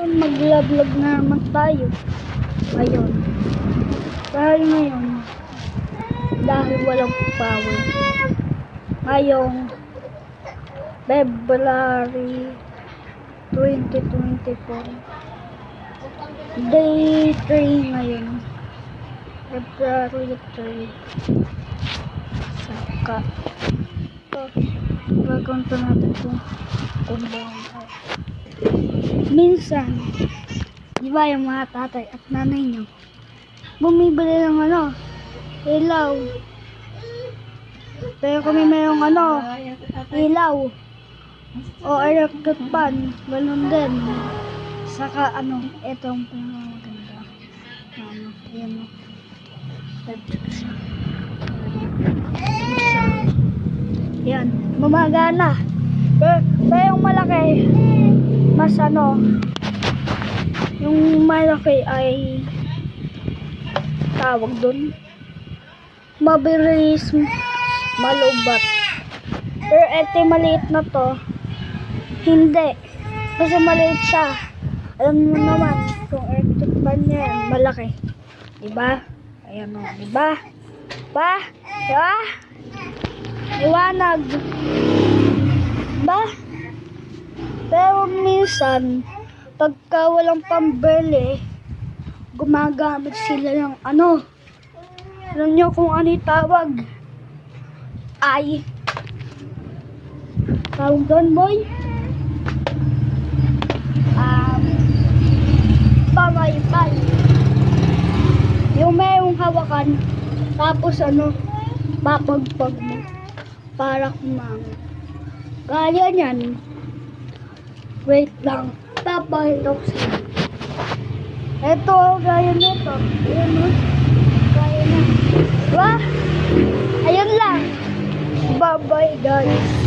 Mag-vlog na naman tayo. Ayun. Dahil ngayon, dahil walang power. Ngayong February 2024. Day 3 ngayon. February 3. Saka ito, gagawin natin kung bawang. Minsan, di ba yung mga tatay at nanay nyo bumibili ng ilaw. Pero kami mayroong ilaw o electric fan, ganun din. Saka ito ang pinakamaganda. Ayan o. Electric siya. Yan, mamagana. Pero yung malaki, mas yung malaki ay tawag dun, mabilis malubat. Pero eto maliit na to, hindi. Kasi maliit siya. Alam mo naman, kung electric fan niya yan, malaki. Diba? Ayan o, diba? Diba? Diba? Iwanag. Diba? Pero minsan, pagka walang pambili, gumagamit sila ng alam nyo kung ano yung tawag? Tawag doon, boy? Pamaypay. Yung mayroong hawakan, tapos papagpag mo para kumamit. Kaya niyan. Wait lang. Papahilok sila. Ito, gaya nito. Ayan o. Gaya na. Diba? Ayun lang. Bye-bye guys.